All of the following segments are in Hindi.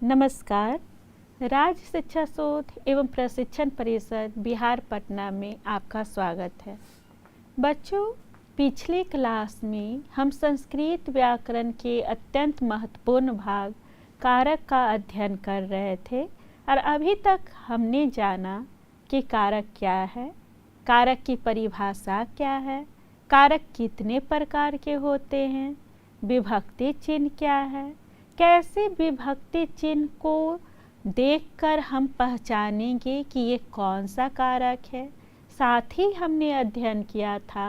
नमस्कार। राज्य शिक्षा शोध एवं प्रशिक्षण परिषद बिहार पटना में आपका स्वागत है। बच्चों, पिछली क्लास में हम संस्कृत व्याकरण के अत्यंत महत्वपूर्ण भाग कारक का अध्ययन कर रहे थे और अभी तक हमने जाना कि कारक क्या है, कारक की परिभाषा क्या है, कारक कितने प्रकार के होते हैं, विभक्ति चिन्ह क्या है, कैसे विभक्ति चिन्ह को देखकर हम पहचानेंगे कि ये कौन सा कारक है। साथ ही हमने अध्ययन किया था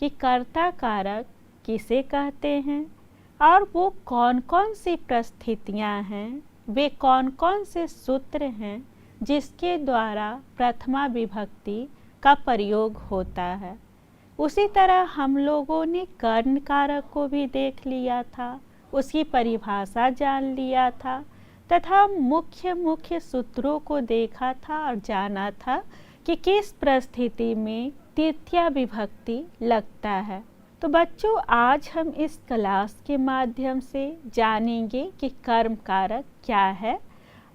कि कर्ता कारक किसे कहते हैं और वो कौन कौन सी परिस्थितियां हैं, वे कौन कौन से सूत्र हैं जिसके द्वारा प्रथमा विभक्ति का प्रयोग होता है। उसी तरह हम लोगों ने कर्ण कारक को भी देख लिया था, उसकी परिभाषा जान लिया था तथा मुख्य सूत्रों को देखा था और जाना था कि किस परिस्थिति में तृतीया विभक्ति लगता है। तो बच्चों, आज हम इस क्लास के माध्यम से जानेंगे कि कर्म कारक क्या है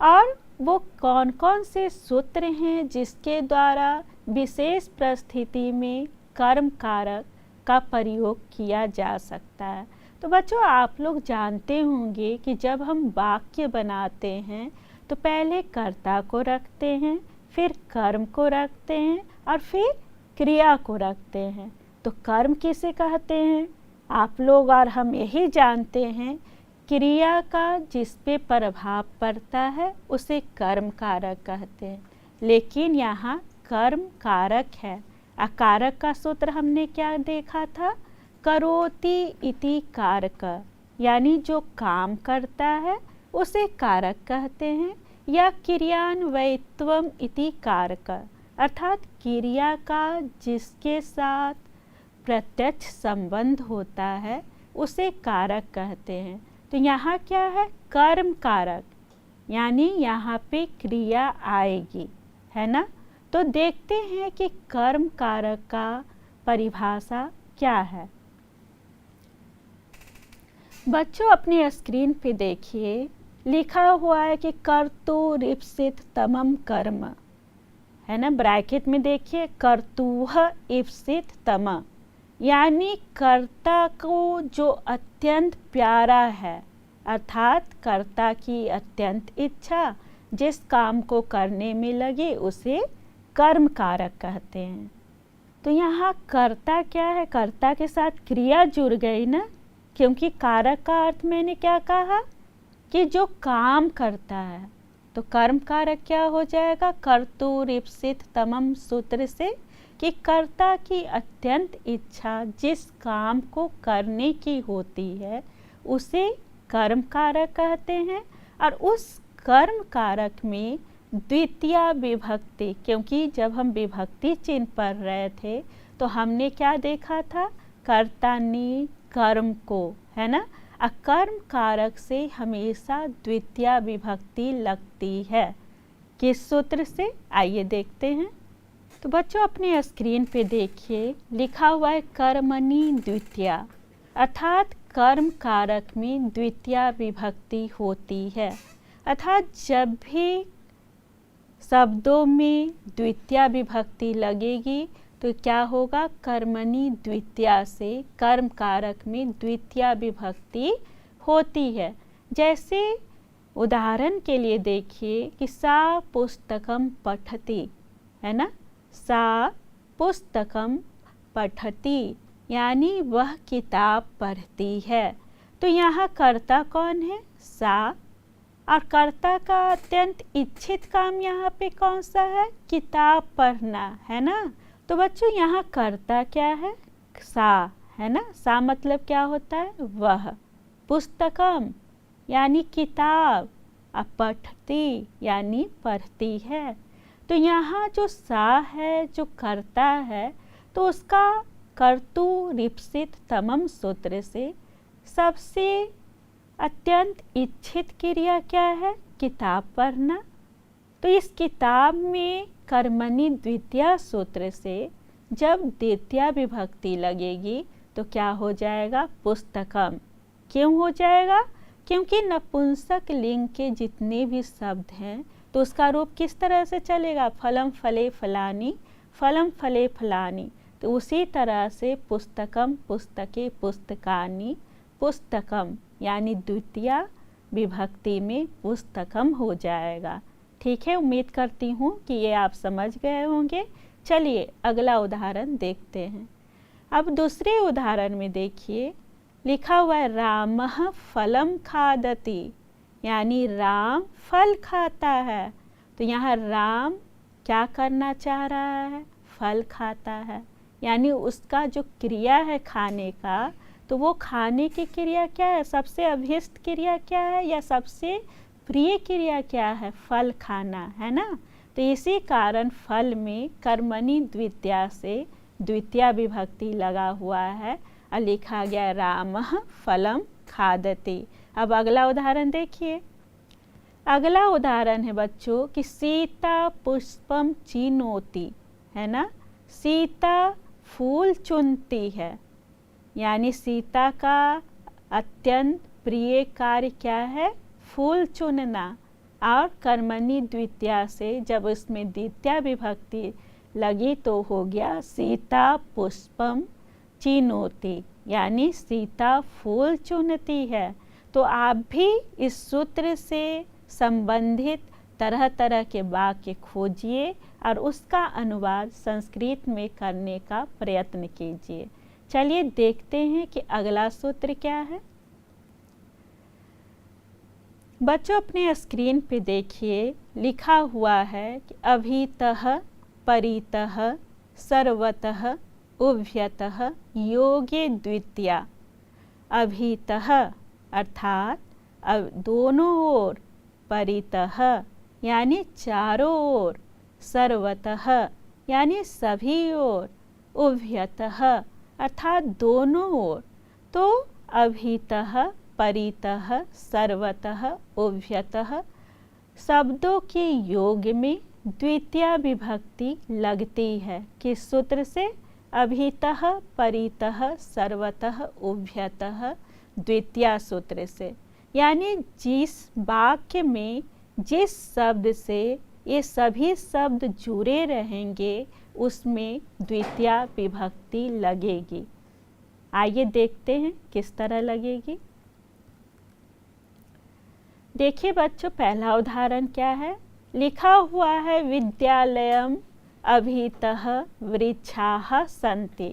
और वो कौन कौन से सूत्र हैं जिसके द्वारा विशेष परिस्थिति में कर्म कारक का प्रयोग किया जा सकता है। तो बच्चों, आप लोग जानते होंगे कि जब हम वाक्य बनाते हैं तो पहले कर्ता को रखते हैं, फिर कर्म को रखते हैं और फिर क्रिया को रखते हैं। तो कर्म किसे कहते हैं? आप लोग और हम यही जानते हैं, क्रिया का जिस पे प्रभाव पड़ता है उसे कर्म कारक कहते हैं। लेकिन यहाँ कर्म कारक है। कारक का सूत्र हमने क्या देखा था? करोति इति कारक, यानी जो काम करता है उसे कारक कहते हैं, या क्रियान्वयत्वम इति कारक, अर्थात क्रिया का जिसके साथ प्रत्यक्ष संबंध होता है उसे कारक कहते हैं। तो यहाँ क्या है? कर्म कारक, यानी यहाँ पे क्रिया आएगी, है ना। तो देखते हैं कि कर्म कारक का परिभाषा क्या है। बच्चों, अपनी स्क्रीन पे देखिए, लिखा हुआ है कि कर्तुरीप्सित तमम कर्म, है ना। ब्रैकेट में देखिए, कर्तुः ईप्सित तम, यानी कर्ता को जो अत्यंत प्यारा है, अर्थात कर्ता की अत्यंत इच्छा जिस काम को करने में लगे उसे कर्म कारक कहते हैं। तो यहाँ कर्ता क्या है? कर्ता के साथ क्रिया जुड़ गई ना, क्योंकि कारक का अर्थ मैंने क्या कहा कि जो काम करता है। तो कर्म कारक क्या हो जाएगा? कर्तुरीप्सित तमम सूत्र से कि कर्ता की अत्यंत इच्छा जिस काम को करने की होती है उसे कर्म कारक कहते हैं। और उस कर्म कारक में द्वितीया विभक्ति, क्योंकि जब हम विभक्ति चिन्ह पढ़ रहे थे तो हमने क्या देखा था? कर्ता ने कर्म को, है ना। कर्म कारक से हमेशा द्वितीया विभक्ति लगती है। किस सूत्र से? आइए देखते हैं। तो बच्चों, अपने स्क्रीन पे देखिए, लिखा हुआ है कर्मणि द्वितीया, अर्थात कर्म कारक में द्वितीया विभक्ति होती है। अर्थात जब भी शब्दों में द्वितीया विभक्ति लगेगी तो क्या होगा? कर्मणि द्वितीया से कर्म कारक में द्वितीया विभक्ति होती है। जैसे उदाहरण के लिए देखिए कि सा पुस्तकम पठति, है ना। सा पुस्तकम पठति, यानी वह किताब पढ़ती है। तो यहाँ कर्ता कौन है? सा। और कर्ता का अत्यंत इच्छित काम यहाँ पे कौन सा है? किताब पढ़ना, है ना। तो बच्चों, यहाँ कर्ता क्या है? सा, है ना। सा मतलब क्या होता है? वह। पुस्तकम यानी किताब, और पठती यानी पढ़ती है। तो यहाँ जो सा है, जो कर्ता है, तो उसका कर्तुरीप्सित तमम सूत्र से सबसे अत्यंत इच्छित क्रिया क्या है? किताब पढ़ना। तो इस किताब में कर्मणि द्वितीया सूत्र से जब द्वितीया विभक्ति लगेगी तो क्या हो जाएगा? पुस्तकम। क्यों हो जाएगा? क्योंकि नपुंसक लिंग के जितने भी शब्द हैं तो उसका रूप किस तरह से चलेगा, फलम फले फलानी, फलम फले फलानी। तो उसी तरह से पुस्तकम पुस्तके पुस्तकानी, पुस्तकम यानी द्वितीया विभक्ति में पुस्तकम हो जाएगा। ठीक है, उम्मीद करती हूँ कि ये आप समझ गए होंगे। चलिए अगला उदाहरण देखते हैं। अब दूसरे उदाहरण में देखिए, लिखा हुआ है रामः फलम खादति, यानी राम फल खाता है। तो यहाँ राम क्या करना चाह रहा है, फल खाता है, यानी उसका जो क्रिया है खाने का, तो वो खाने की क्रिया क्या है, सबसे अभीष्ट क्रिया क्या है या सबसे प्रिय क्रिया क्या है, फल खाना, है ना। तो इसी कारण फल में कर्मणि द्वितीया से द्वितीया विभक्ति लगा हुआ है और लिखा गया रामः फलम खादति। अब अगला उदाहरण देखिए। अगला उदाहरण है बच्चों कि सीता पुष्पम चिनोति, है ना। सीता फूल चुनती है, यानी सीता का अत्यंत प्रिय कार्य क्या है, फूल चुनना। और कर्मणि द्वितीया से जब उसमें द्वितीया विभक्ति लगी तो हो गया सीता पुष्पम चिनोति, यानी सीता फूल चुनती है। तो आप भी इस सूत्र से संबंधित तरह तरह के वाक्य खोजिए और उसका अनुवाद संस्कृत में करने का प्रयत्न कीजिए। चलिए देखते हैं कि अगला सूत्र क्या है। बच्चों अपने स्क्रीन पे देखिए, लिखा हुआ है कि अभीतः परितः सर्वतः उभयतः योगे द्वितीया। अभीतः अर्थात दोनों ओर, परितः यानी चारों ओर, सर्वतः यानी सभी ओर, उभयतः अर्थात दोनों ओर। तो अभीतः परितः सर्वतः उभयतः शब्दों के योग में द्वितीया विभक्ति लगती है। किस सूत्र से, अभीतः परितः सर्वतः उभयतः द्वितीया सूत्र से। यानी जिस वाक्य में जिस शब्द से ये सभी शब्द जुड़े रहेंगे उसमें द्वितीया विभक्ति लगेगी। आइए देखते हैं किस तरह लगेगी। देखिए बच्चों पहला उदाहरण क्या है, लिखा हुआ है विद्यालयम अभीतः वृक्षाः सन्ति,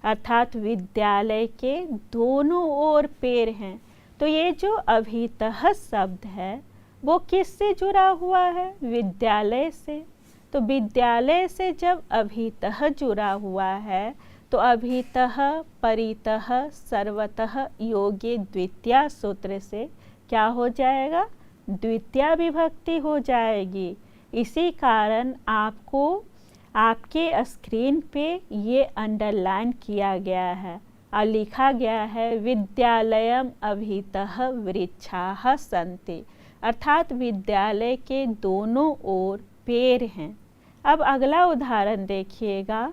अर्थात विद्यालय के दोनों ओर पेड़ हैं। तो ये जो अभीतः शब्द है वो किससे जुड़ा हुआ है, विद्यालय से। तो विद्यालय से जब अभीतः जुड़ा हुआ है तो अभीतः परितः सर्वतः योगे द्वितीया सूत्र से क्या हो जाएगा, द्वितीया विभक्ति हो जाएगी। इसी कारण आपको आपके स्क्रीन पे ये अंडरलाइन किया गया है और लिखा गया है विद्यालयम अभीतः वृक्षाः सन्ति, अर्थात विद्यालय के दोनों ओर पेड़ हैं। अब अगला उदाहरण देखिएगा,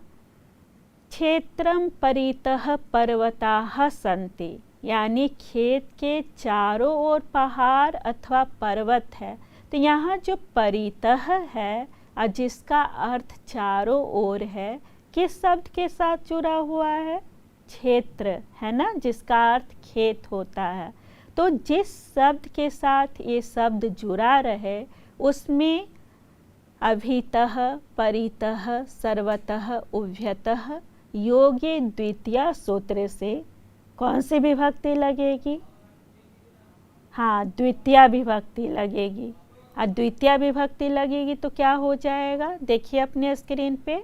क्षेत्रम परितः पर्वताः सन्ति, यानी खेत के चारों ओर पहाड़ अथवा पर्वत है। तो यहाँ जो परितः है और जिसका अर्थ चारों ओर है, किस शब्द के साथ जुड़ा हुआ है, क्षेत्र, है ना, जिसका अर्थ खेत होता है। तो जिस शब्द के साथ ये शब्द जुड़ा रहे उसमें अभीतः परितः सर्वतः उभयतः योगे द्वितीया सूत्र से कौन सी विभक्ति लगेगी, हाँ द्वितीया विभक्ति लगेगी। और द्वितीया विभक्ति लगेगी तो क्या हो जाएगा, देखिए अपने स्क्रीन पे,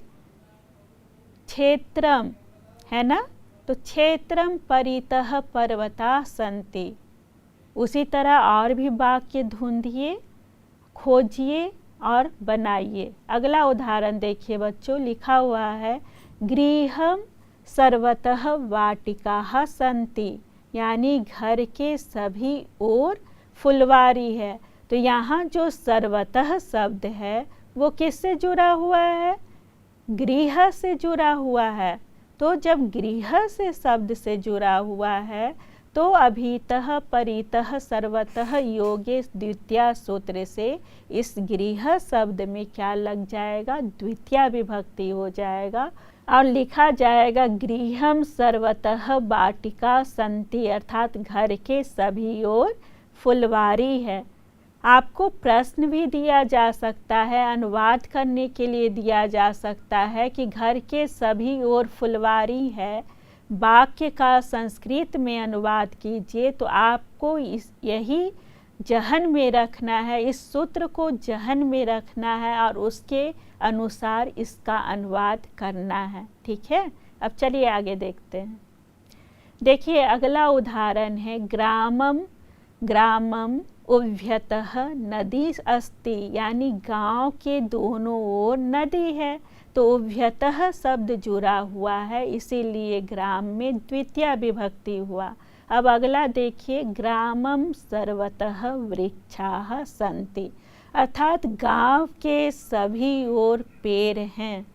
क्षेत्रम, है ना। तो क्षेत्रम परितः पर्वता सन्ति। उसी तरह और भी वाक्य ढूंढिए, खोजिए और बनाइए। अगला उदाहरण देखिए बच्चों, लिखा हुआ है गृहम सर्वतः वाटिकाः सन्ति, यानी घर के सभी ओर फुलवारी है। तो यहाँ जो सर्वतः शब्द है वो किससे जुड़ा हुआ है, गृह से जुड़ा हुआ है। तो जब गृह से शब्द से जुड़ा हुआ है तो अभीतः परितः सर्वतः योगे द्वितीया सूत्र से इस गृह शब्द में क्या लग जाएगा, द्वितीया विभक्ति हो जाएगा और लिखा जाएगा गृहम सर्वतः वाटिका संति, अर्थात घर के सभी ओर फुलवारी है। आपको प्रश्न भी दिया जा सकता है, अनुवाद करने के लिए दिया जा सकता है कि घर के सभी ओर फुलवारी है, वाक्य का संस्कृत में अनुवाद कीजिए। तो आपको यही जहन में रखना है, इस सूत्र को जहन में रखना है और उसके अनुसार इसका अनुवाद करना है। ठीक है, अब चलिए आगे देखते हैं। देखिए अगला उदाहरण है ग्रामम ग्रामम उभयतः नदी अस्ति, यानी गांव के दोनों ओर नदी है। तो उभयतः शब्द जुड़ा हुआ है, इसीलिए ग्राम में द्वितीया विभक्ति हुआ। अब अगला देखिए ग्रामम सर्वतः वृक्षाः सन्ति, अर्थात गांव के सभी ओर पेड़ हैं।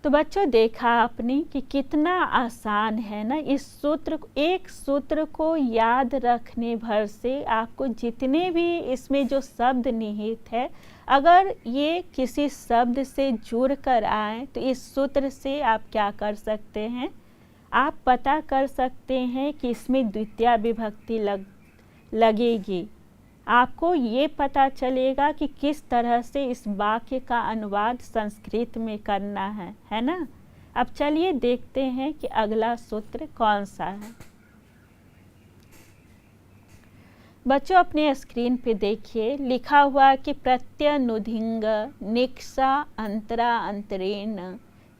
तो बच्चों देखा आपने कि कितना आसान है ना, इस सूत्र एक सूत्र को याद रखने भर से आपको जितने भी इसमें जो शब्द निहित है, अगर ये किसी शब्द से जुड़ कर आए तो इस सूत्र से आप क्या कर सकते हैं, आप पता कर सकते हैं कि इसमें द्वितीया विभक्ति लगेगी। आपको ये पता चलेगा कि किस तरह से इस वाक्य का अनुवाद संस्कृत में करना है ना। अब चलिए देखते हैं कि अगला सूत्र कौन सा है। बच्चों अपने स्क्रीन पे देखिए, लिखा हुआ कि प्रत्यनुधिंग निक्षा अंतरा अंतरेण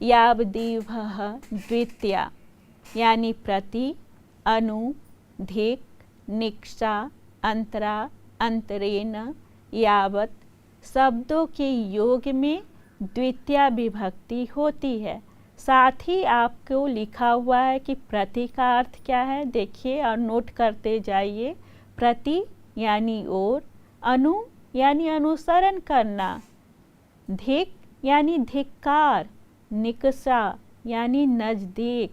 यावदीवः द्वितीया, यानी प्रति, अनु, धिक, निक्षा, अंतरा, अंतरेण, यावत शब्दों के योग में द्वितीया विभक्ति होती है। साथ ही आपको लिखा हुआ है कि प्रति का अर्थ क्या है, देखिए और नोट करते जाइए। प्रति यानी ओर, अनु यानी अनुसरण करना, धिक यानी धिक्कार, निकषा यानी नज़दीक,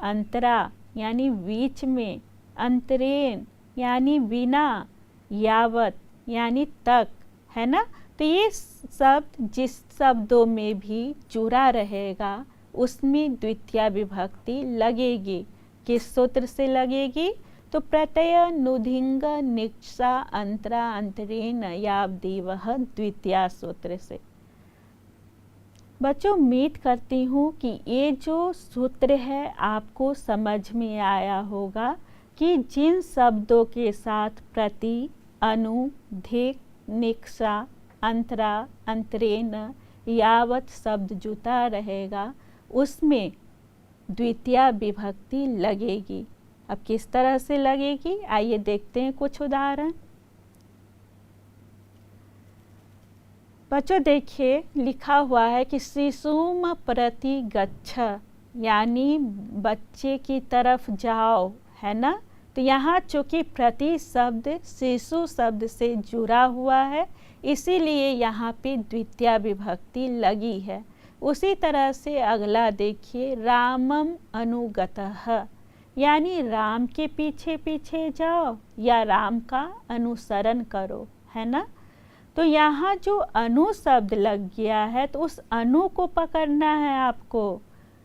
अंतरा यानी बीच में, अंतरेण यानी बिना, यावत यानी तक, है ना। तो ये शब्द जिस शब्दों में भी जुड़ा रहेगा उसमें द्वितीया विभक्ति लगेगी। किस सूत्र से लगेगी, तो प्रत्यय नुधिंग निक्षा अंतरा अंतरेण यावदीवः द्वितीया सूत्र से। बच्चों उम्मीद करती हूँ कि ये जो सूत्र है आपको समझ में आया होगा कि जिन शब्दों के साथ प्रति, अनु, धिक, निक्षा, अंतरा, अंतरेण, यावत शब्द जुटा रहेगा उसमें द्वितीया विभक्ति लगेगी। अब किस तरह से लगेगी, आइए देखते हैं कुछ उदाहरण। बच्चों देखिए लिखा हुआ है कि शिशुम प्रति गच्छ, यानी बच्चे की तरफ जाओ, है ना। तो यहाँ चूँकि प्रति शब्द शिशु शब्द से जुड़ा हुआ है, इसीलिए यहाँ पे द्वितीया विभक्ति लगी है। उसी तरह से अगला देखिए रामम अनुगतः, यानी राम के पीछे पीछे जाओ या राम का अनुसरण करो, है ना। तो यहाँ जो अनु शब्द लग गया है तो उस अनु को पकड़ना है आपको,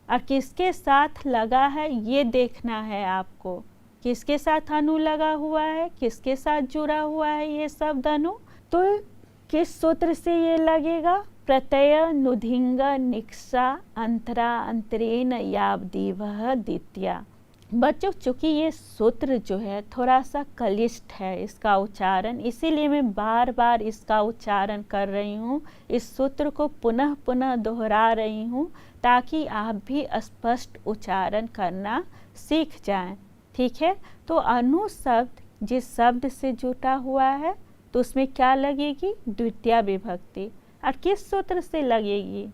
और किसके साथ लगा है ये देखना है आपको। किसके साथ अनु लगा हुआ है, किसके साथ जुड़ा हुआ है ये शब्द अनु, तो किस सूत्र से ये लगेगा, प्रत्यय नुधिंग निक्षा अंतरा अंतरेण यावदीवः द्वितीया। बच्चों चूँकि ये सूत्र जो है थोड़ा सा क्लिष्ट है इसका उच्चारण, इसीलिए मैं बार बार इसका उच्चारण कर रही हूँ। इस सूत्र को पुनः पुनः दोहरा रही हूँ ताकि आप भी स्पष्ट उच्चारण करना सीख जाएं। ठीक है, तो अनु शब्द जिस शब्द से जुटा हुआ है तो उसमें क्या लगेगी, द्वितीया विभक्ति। और किस सूत्र से लगेगी,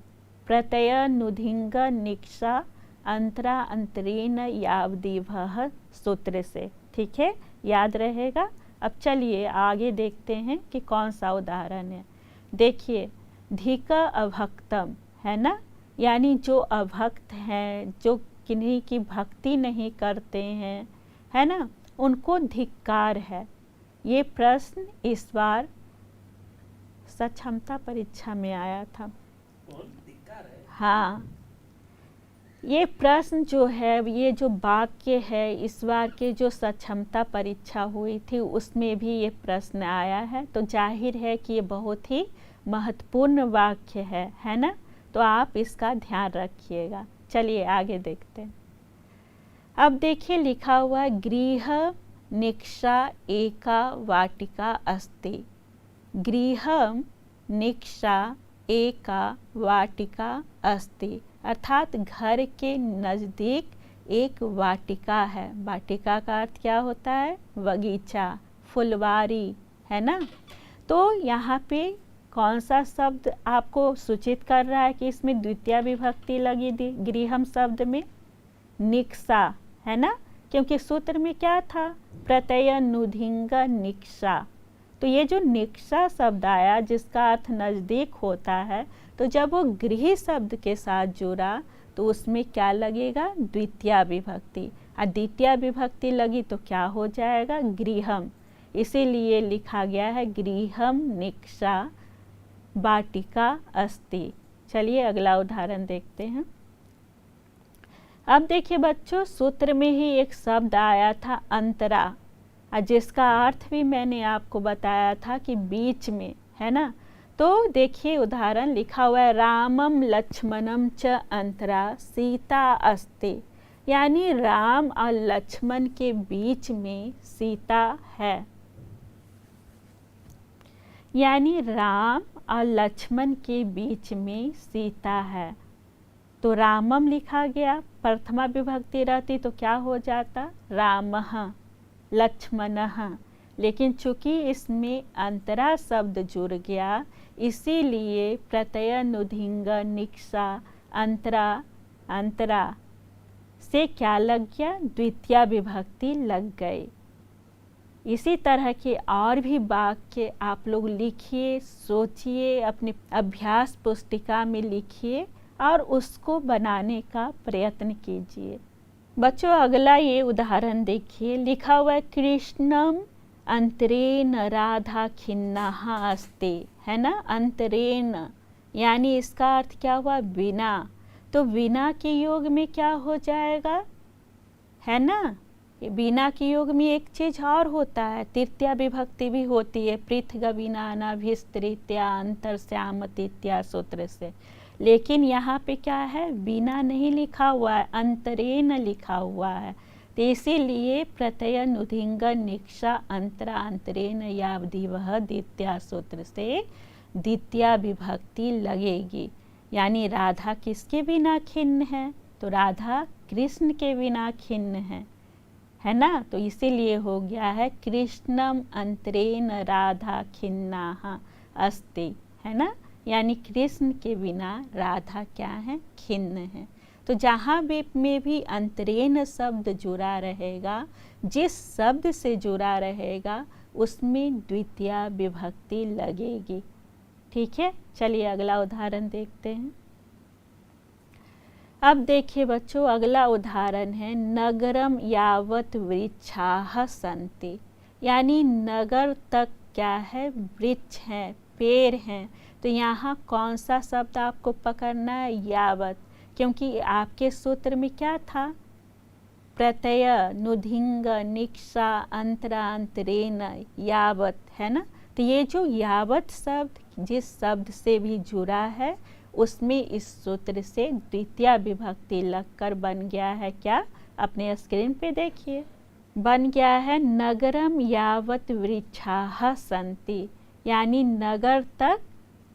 प्रत्यय नुधिंग निक्षा अंतरा अंतरेण यावदीवः सूत्र से। ठीक है, याद रहेगा। अब चलिए आगे देखते हैं कि कौन सा उदाहरण है। देखिए धिक अभक्तम, है ना, यानी जो अभक्त हैं, जो किन्हीं की भक्ति नहीं करते हैं, है ना, उनको धिक्कार है। ये प्रश्न इस बार सक्षमता परीक्षा में आया था। हाँ, ये प्रश्न जो है, ये जो वाक्य है, इस बार के जो सक्षमता परीक्षा हुई थी उसमें भी ये प्रश्न आया है। तो जाहिर है कि ये बहुत ही महत्वपूर्ण वाक्य है ना। तो आप इसका ध्यान रखिएगा। चलिए आगे देखते हैं। अब देखिए लिखा हुआ है गृह निक्षा एका वाटिका अस्ति। गृह निक्षा एका वाटिका अस्ति, अर्थात घर के नज़दीक एक वाटिका है। वाटिका का अर्थ क्या होता है? बगीचा, फुलवारी, है ना। तो यहाँ पे कौन सा शब्द आपको सूचित कर रहा है कि इसमें द्वितीय विभक्ति लगी थी गृहम शब्द में? निक्षा, है ना, क्योंकि सूत्र में क्या था? प्रत्यय नुधिंग निक्षा। तो ये जो निक्षा शब्द आया जिसका अर्थ नज़दीक होता है, तो जब वो गृह शब्द के साथ जुड़ा तो उसमें क्या लगेगा? द्वितीय विभक्ति। और द्वितीय विभक्ति लगी तो क्या हो जाएगा? गृहम। इसीलिए लिखा गया है गृहम निक्षा वाटिका अस्ति। चलिए अगला उदाहरण देखते हैं। अब देखिए बच्चों, सूत्र में ही एक शब्द आया था अंतरा, जिसका अर्थ भी मैंने आपको बताया था कि बीच में, है ना। तो देखिए उदाहरण लिखा हुआ है रामम लक्ष्मणम च अंतरा सीता अस्ति, यानी राम और लक्ष्मण के बीच में सीता है। यानी राम और लक्ष्मण के बीच में सीता है। तो रामम लिखा गया, प्रथमा विभक्ति रहती तो क्या हो जाता? रामः लक्ष्मणः। लेकिन चूंकि इसमें अंतरा शब्द जुड़ गया, इसीलिए प्रत्यय नुधिंग निक्षा अंतरा से क्या लग गया? द्वितीय विभक्ति लग गई। इसी तरह के और भी वाक्य आप लोग लिखिए, सोचिए, अपने अभ्यास पुस्तिका में लिखिए और उसको बनाने का प्रयत्न कीजिए। बच्चों अगला ये उदाहरण देखिए, लिखा हुआ है कृष्णम अंतरेण राधा खिन्नाः अस्ति, है ना। अंतरेण यानी इसका अर्थ क्या हुआ? बिना। तो बिना के योग में क्या हो जाएगा? है ना, बिना के योग में एक चीज और होता है, तृतीया विभक्ति भी होती है, पृथ्ग बिना अनाभिस्तृत्या अंतर्श्यामति इत्या सूत्र से। लेकिन यहाँ पे क्या है? बिना नहीं लिखा हुआ है, अंतरेण लिखा हुआ है। तो इसीलिए प्रत्यय नुधिंग निक्षा अंतरा अंतरेण यावदिवह द्वितीय सूत्र से द्वितीय विभक्ति लगेगी। यानी राधा किसके बिना खिन्न है? तो राधा कृष्ण के बिना खिन्न है ना। तो इसीलिए हो गया है कृष्णम अंतरेण राधा खिन्नाः अस्ति, है ना। यानी कृष्ण के बिना राधा क्या है? खिन्न है। तो जहाँ में भी अंतरेण शब्द जुड़ा रहेगा, जिस शब्द से जुड़ा रहेगा उसमें द्वितीय विभक्ति लगेगी। ठीक है, चलिए अगला उदाहरण देखते हैं। अब देखिए बच्चों, अगला उदाहरण है नगरम यावत वृक्षाः सन्ति, यानी नगर तक क्या है? वृक्ष हैं, पेड़ हैं। तो यहाँ कौन सा शब्द आपको पकड़ना है? यावत, क्योंकि आपके सूत्र में क्या था? प्रत्यय नुधिंग निक्षा अंतरा अंतरेण यावत, है ना। तो ये जो यावत शब्द जिस शब्द से भी जुड़ा है उसमें इस सूत्र से द्वितीय विभक्ति लगकर बन गया है क्या? अपने स्क्रीन पे देखिए, बन गया है नगरम यावत वृक्षाः सन्ति, यानी नगर तक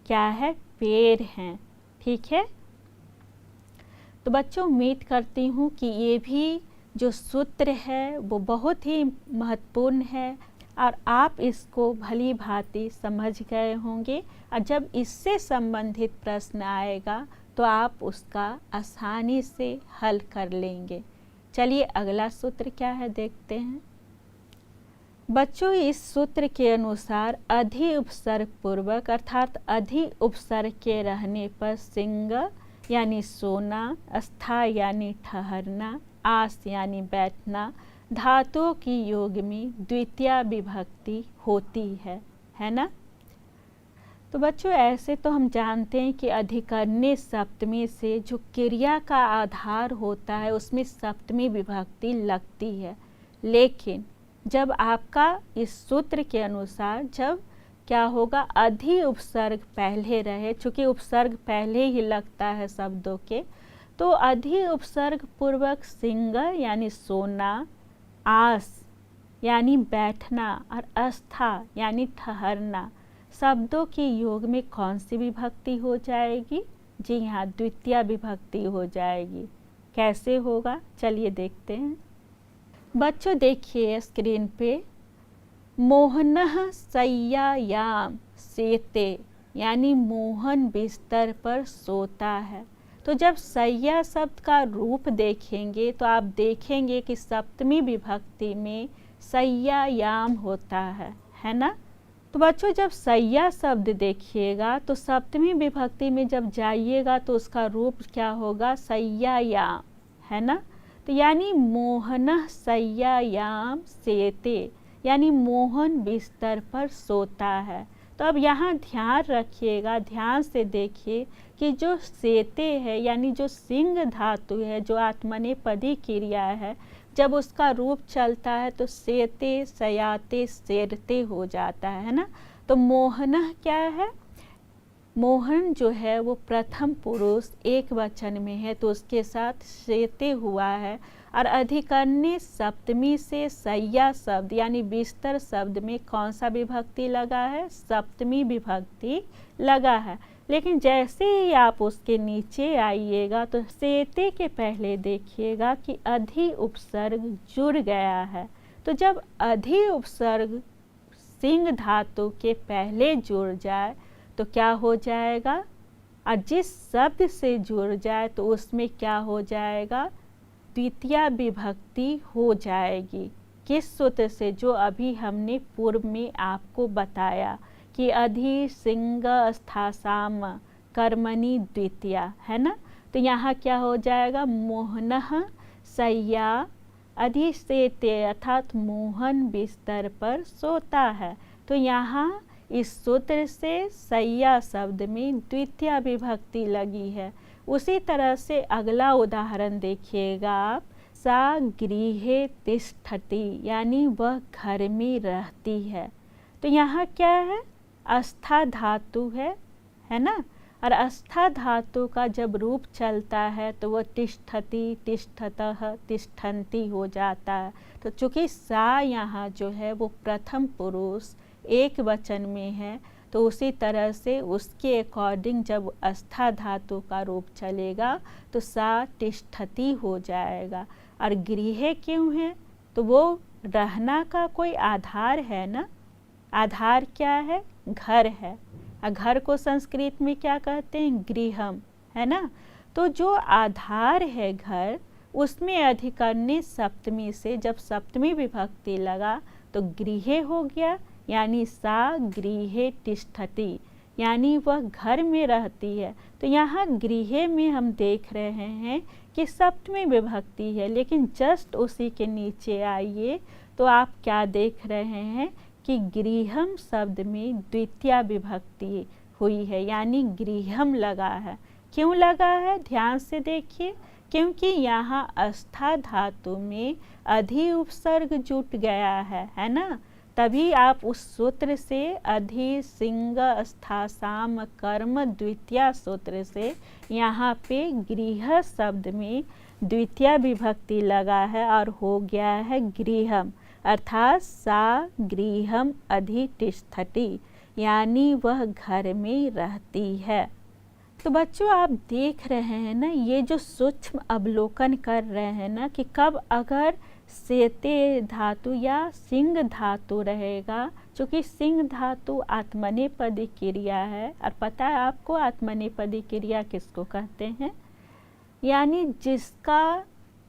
क्या है? पेड़ हैं। ठीक है, तो बच्चों उम्मीद करती हूँ कि ये भी जो सूत्र है वो बहुत ही महत्वपूर्ण है और आप इसको भली भांति समझ गए होंगे। और जब इससे संबंधित प्रश्न आएगा तो आप उसका आसानी से हल कर लेंगे। चलिए अगला सूत्र क्या है देखते हैं। बच्चों इस सूत्र के अनुसार अधि उपसर्ग पूर्वक अर्थात अधि उपसर्ग के रहने पर सिंग यानी सोना, स्था यानी ठहरना, आस यानी बैठना, धातुओं की योग में द्वितीया विभक्ति होती है ना। तो बच्चों ऐसे तो हम जानते हैं कि अधिकरण्य सप्तमी से जो क्रिया का आधार होता है उसमें सप्तमी विभक्ति लगती है, लेकिन जब आपका इस सूत्र के अनुसार जब क्या होगा अधि उपसर्ग पहले रहे, चूँकि उपसर्ग पहले ही लगता है शब्दों के, तो अधि उपसर्ग पूर्वक सिंग यानी सोना, आस यानी बैठना और अस्था यानी ठहरना शब्दों के योग में कौन सी विभक्ति हो जाएगी? जी हाँ, द्वितीया विभक्ति हो जाएगी। कैसे होगा चलिए देखते हैं। बच्चों देखिए स्क्रीन पे, मोहनः शय्यायाम सेते यानी मोहन बिस्तर पर सोता है। तो जब शय्या शब्द का रूप देखेंगे तो आप देखेंगे कि सप्तमी विभक्ति में शय्यायाम होता है ना। तो बच्चों जब शय्या शब्द देखिएगा तो सप्तमी विभक्ति में जब जाइएगा तो उसका रूप क्या होगा? शय्यायाम, है ना। तो यानी मोहनः शय्यायाम सेते यानी मोहन बिस्तर पर सोता है। तो अब यहाँ ध्यान रखिएगा, ध्यान से देखिए कि जो सेते है यानी जो सिंह धातु है, जो आत्मनेपदी क्रिया है, जब उसका रूप चलता है तो सेते, सयाते, सेरते हो जाता है ना। तो मोहनः क्या है? मोहन जो है वो प्रथम पुरुष एक वचन में है तो उसके साथ सेते हुआ है, और अधिकरण्य सप्तमी से शय्या शब्द यानी बिस्तर शब्द में कौन सा विभक्ति लगा है? सप्तमी विभक्ति लगा है। लेकिन जैसे ही आप उसके नीचे आइएगा तो सेते के पहले देखिएगा कि अधि उपसर्ग जुड़ गया है। तो जब अधि उपसर्ग सिंह धातु के पहले जुड़ जाए तो क्या हो जाएगा? और जिस शब्द से जुड़ जाए तो उसमें क्या हो जाएगा? द्वितीया विभक्ति हो जाएगी। किस सूत्र से? जो अभी हमने पूर्व में आपको बताया कि अधि सिंग स्थासाम कर्मणि द्वितीया, है ना। तो यहाँ क्या हो जाएगा? मोहनः शय्या अधि सेते अर्थात मोहन बिस्तर पर सोता है। तो यहाँ इस सूत्र से शय्या शब्द में द्वितीया विभक्ति लगी है। उसी तरह से अगला उदाहरण देखिएगा आप, सा गृहे तिष्ठति यानी वह घर में रहती है। तो यहाँ क्या है? अस्था धातु है ना। और अस्था धातु का जब रूप चलता है तो वह तिष्ठति, तिष्ठतः, तिष्ठन्ति हो जाता है। तो चूँकि सा यहाँ जो है वो प्रथम पुरुष एक वचन में है तो उसी तरह से उसके अकॉर्डिंग जब अस्था धातु का रूप चलेगा तो सा तिष्ठति हो जाएगा। और गृह क्यों है? तो वो रहना का कोई आधार है ना। आधार क्या है? घर है। और घर को संस्कृत में क्या कहते हैं? गृहम, है ना। तो जो आधार है घर, उसमें अधिकरण्य सप्तमी से जब सप्तमी विभक्ति लगा तो गृह हो गया, यानी सा गृहे तिष्ठति यानी वह घर में रहती है। तो यहाँ गृह में हम देख रहे हैं कि सप्तमी विभक्ति है, लेकिन जस्ट उसी के नीचे आइए तो आप क्या देख रहे हैं कि गृहम शब्द में द्वितीया विभक्ति हुई है, यानी गृहम लगा है। क्यों लगा है? ध्यान से देखिए, क्योंकि यहाँ अस्था धातु में अधि उपसर्ग जुट गया है ना। तभी आप उस सूत्र से अधि सिंग स्थासाम कर्म द्वितीया सूत्र से यहाँ पे गृह शब्द में द्वितीया विभक्ति लगा है और हो गया है गृहम, अर्थात सा गृहम अधितिष्ठति यानी वह घर में रहती है। तो बच्चों आप देख रहे हैं ना, ये जो सूक्ष्म अवलोकन कर रहे हैं ना कि कब अगर सेते धातु या सिंह धातु रहेगा, क्योंकि सिंह धातु आत्मनेपदी क्रिया है। और पता है आपको आत्मनेपदी क्रिया किसको कहते हैं? यानी जिसका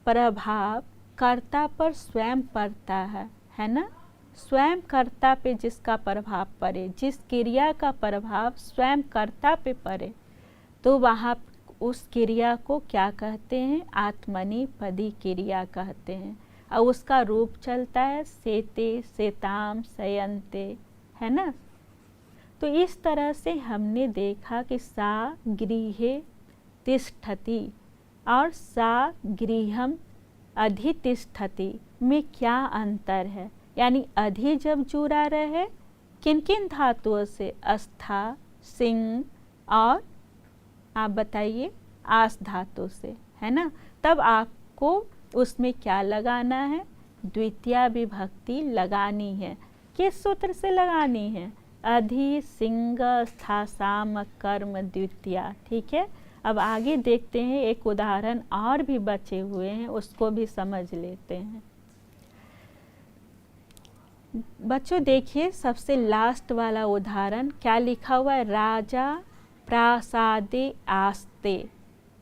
प्रभाव कर्ता पर स्वयं पड़ता है ना। स्वयं कर्ता पे जिसका प्रभाव पड़े, जिस क्रिया का प्रभाव स्वयं कर्ता पे पड़े, तो वहाँ उस क्रिया को क्या कहते हैं? आत्मनेपदी क्रिया कहते हैं। और उसका रूप चलता है सेते, सेताम, सयन्ते, है ना। तो इस तरह से हमने देखा कि सा गृहे तिष्ठति और सा गृहम अधितिष्ठति में क्या अंतर है। यानी अधि जब जुड़ा रहे किन किन धातुओं से, अस्था, सिंह और आप बताइए आस धातु से, है ना। तब आपको उसमें क्या लगाना है, द्वितीया विभक्ति लगानी है। किस सूत्र से लगानी है, अधि सिंह स्था साम कर्म द्वितीया। ठीक है, अब आगे देखते हैं, एक उदाहरण और भी बचे हुए हैं, उसको भी समझ लेते हैं। बच्चों देखिए सबसे लास्ट वाला उदाहरण क्या लिखा हुआ है, राजा प्रासादे आस्ते,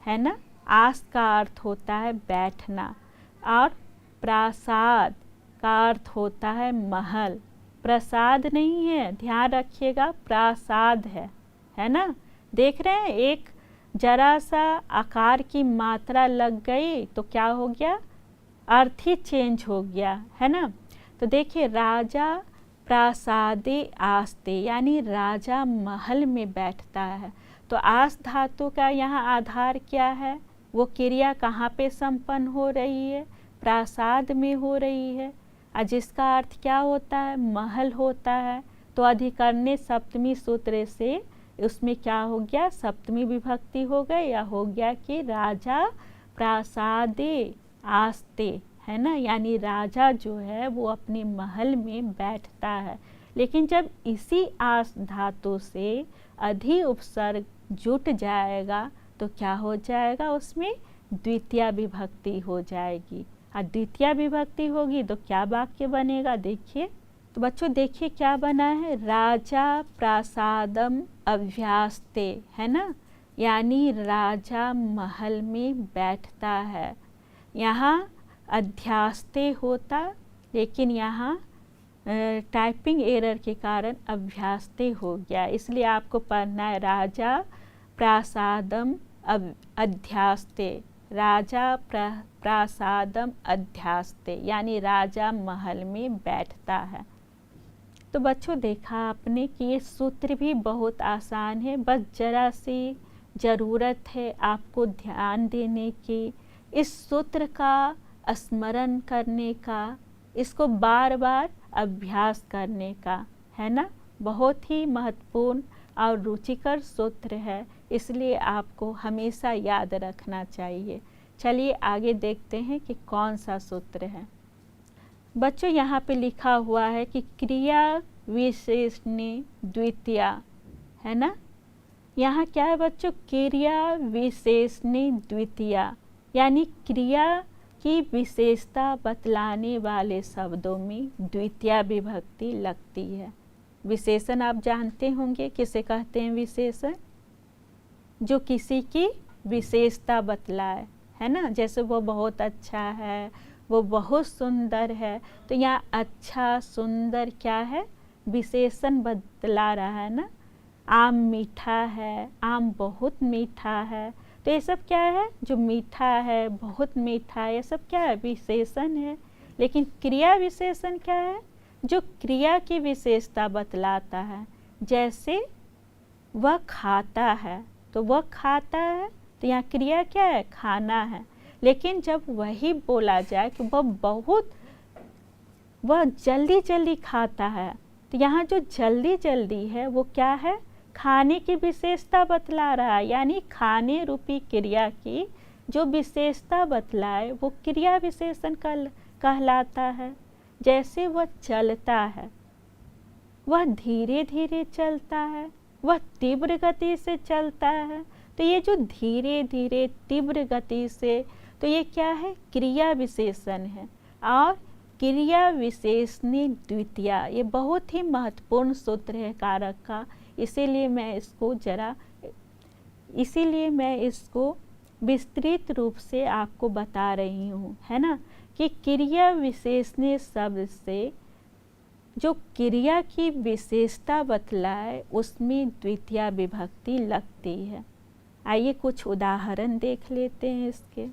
है ना। आस का अर्थ होता है बैठना और प्रासाद का अर्थ होता है महल। प्रसाद नहीं है, ध्यान रखिएगा, प्रासाद है ना। देख रहे हैं, एक जरा सा आकार की मात्रा लग गई तो क्या हो गया, अर्थ ही चेंज हो गया, है ना। तो देखिए राजा प्रासादे आस्ते यानी राजा महल में बैठता है। तो आस धातु का यहाँ आधार क्या है, वो क्रिया कहाँ पे संपन्न हो रही है, प्रासाद में हो रही है, और जिसका अर्थ क्या होता है, महल होता है। तो अधिकरणे सप्तमी सूत्र से उसमें क्या हो गया, सप्तमी विभक्ति हो गई, या हो गया कि राजा प्रासादे आस्ते, है ना। यानी राजा जो है वो अपने महल में बैठता है। लेकिन जब इसी आस धातु से अधि उपसर्ग जुट जाएगा तो क्या हो जाएगा, उसमें द्वितीया विभक्ति हो जाएगी। और द्वितीया विभक्ति होगी तो क्या वाक्य बनेगा, देखिए। तो बच्चों देखिए क्या बना है, राजा प्रासादम अभ्यास्ते, है ना। यानी राजा महल में बैठता है। यहाँ अध्यास्ते होता, लेकिन यहाँ टाइपिंग एरर के कारण अभ्यास्ते हो गया, इसलिए आपको पढ़ना है राजा प्रासादम अध्यास्ते, राजा प्रासादम अध्यास्ते, यानी राजा महल में बैठता है। तो बच्चों देखा आपने कि ये सूत्र भी बहुत आसान है, बस जरा सी ज़रूरत है आपको ध्यान देने की, इस सूत्र का स्मरण करने का, इसको बार बार अभ्यास करने का, है ना। बहुत ही महत्वपूर्ण और रुचिकर सूत्र है, इसलिए आपको हमेशा याद रखना चाहिए। चलिए आगे देखते हैं कि कौन सा सूत्र है। बच्चों यहाँ पे लिखा हुआ है कि क्रिया विशेषणी द्वितीया, है ना। यहाँ क्या है बच्चों, क्रिया विशेषणी द्वितीया, यानी क्रिया की विशेषता बतलाने वाले शब्दों में द्वितीया विभक्ति लगती है। विशेषण आप जानते होंगे किसे कहते हैं, विशेषण जो किसी की विशेषता बतलाए, है ना। जैसे वो बहुत अच्छा है, वो बहुत सुंदर है, तो यहाँ अच्छा सुंदर क्या है, विशेषण बतला रहा है ना। आम मीठा है, आम बहुत मीठा है, तो ये सब क्या है, जो मीठा है, बहुत मीठा है, ये सब क्या है, विशेषण है। लेकिन क्रिया विशेषण क्या है, जो क्रिया की विशेषता बतलाता है। जैसे वह खाता है, तो वह खाता है, तो यहाँ क्रिया क्या है, खाना है। लेकिन जब वही बोला जाए कि वह जल्दी जल्दी खाता है, तो यहाँ जो जल्दी जल्दी है वो क्या है, खाने की विशेषता बतला रहा है। यानी खाने रूपी क्रिया की जो विशेषता बतलाए वो क्रिया विशेषण कहलाता है। जैसे वह चलता है, वह धीरे धीरे चलता है, वह तीव्र गति से चलता है, तो ये जो धीरे धीरे तीव्र गति से, तो ये क्या है, क्रिया विशेषण है। और क्रिया विशेषणी द्वितीया, ये बहुत ही महत्वपूर्ण सूत्र है कारक का, इसीलिए मैं इसको विस्तृत रूप से आपको बता रही हूँ, है ना। कि क्रिया विशेषणी शब्द से जो क्रिया की विशेषता बतलाए उसमें द्वितीया विभक्ति लगती है। आइए कुछ उदाहरण देख लेते हैं इसके।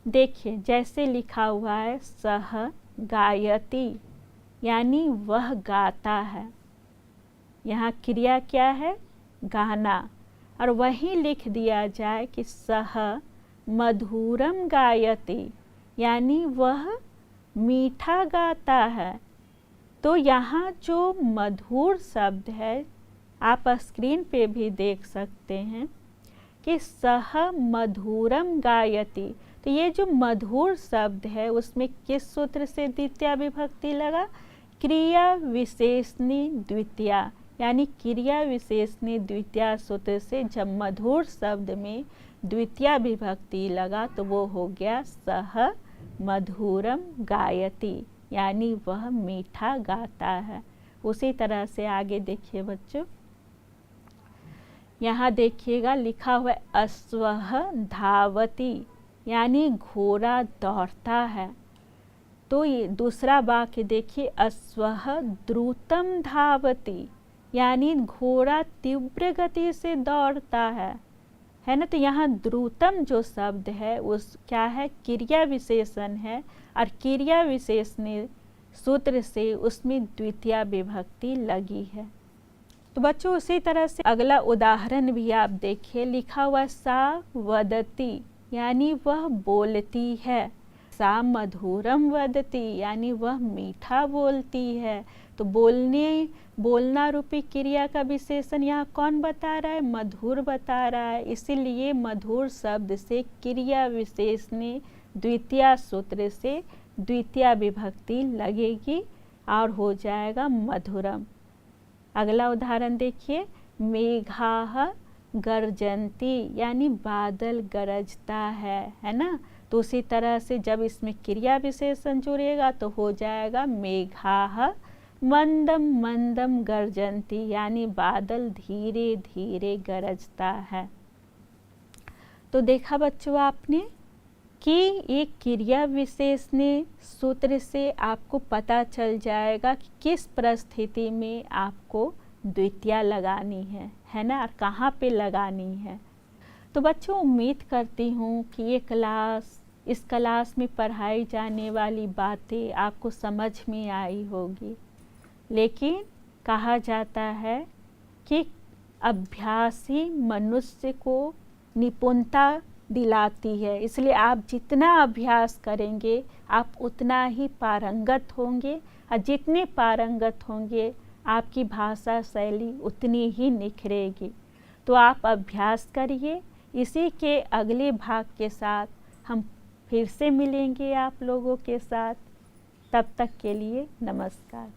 देखिए जैसे लिखा हुआ है सह गायति, यानी वह गाता है। यहाँ क्रिया क्या है? गाना। और वहीं लिख दिया जाए कि सह मधुरम गायति, यानी वह मीठा गाता है। तो यहाँ जो मधुर शब्द है, आप स्क्रीन पे भी देख सकते हैं कि सह मधुरम गायति। तो ये जो मधुर शब्द है उसमें किस सूत्र से द्वितीया विभक्ति लगा? क्रिया विशेषणी द्वितीया, यानी क्रिया विशेषणी द्वितीया सूत्र से जब मधुर शब्द में द्वितीया विभक्ति लगा तो वो हो गया सह मधुरम गायति, यानी वह मीठा गाता है। उसी तरह से आगे देखिए बच्चों, यहाँ देखिएगा लिखा हुआ है अश्वः धावति, यानी घोड़ा दौड़ता है। तो ये दूसरा वाक्य देखिए अश्वः द्रुतम धावति, यानी घोड़ा तीव्र गति से दौड़ता है ना। तो यहाँ द्रुतम जो शब्द है उस क्या है? क्रिया विशेषण है, और क्रिया विशेषण सूत्र से उसमें द्वितीया विभक्ति लगी है। तो बच्चों उसी तरह से अगला उदाहरण भी आप देखिए, लिखा हुआ सा वदति, यानी वह बोलती है। सा मधुरम वदति, यानी वह मीठा बोलती है। तो बोलना रूपी क्रिया का विशेषण यहाँ कौन बता रहा है? मधुर बता रहा है। इसीलिए मधुर शब्द से क्रिया विशेषणी द्वितीया सूत्र से द्वितीया विभक्ति लगेगी और हो जाएगा मधुरम। अगला उदाहरण देखिए, मेघाः गर्जन्ति, यानी बादल गरजता है ना। तो उसी तरह से जब इसमें क्रिया विशेषण जुड़ेगा तो हो जाएगा मेघाः मंदम मंदम गर्जन्ति, यानी बादल धीरे धीरे गरजता है। तो देखा बच्चों आपने कि एक क्रिया विशेषणी सूत्र से आपको पता चल जाएगा कि किस परिस्थिति में आपको द्वितीया लगानी है ना, और कहाँ पे लगानी है। तो बच्चों उम्मीद करती हूँ कि ये इस क्लास में पढ़ाई जाने वाली बातें आपको समझ में आई होगी। लेकिन कहा जाता है कि अभ्यासी मनुष्य को निपुणता दिलाती है, इसलिए आप जितना अभ्यास करेंगे आप उतना ही पारंगत होंगे, और जितने पारंगत होंगे आपकी भाषा शैली उतनी ही निखरेगी। तो आप अभ्यास करिए। इसी के अगले भाग के साथ हम फिर से मिलेंगे आप लोगों के साथ। तब तक के लिए नमस्कार।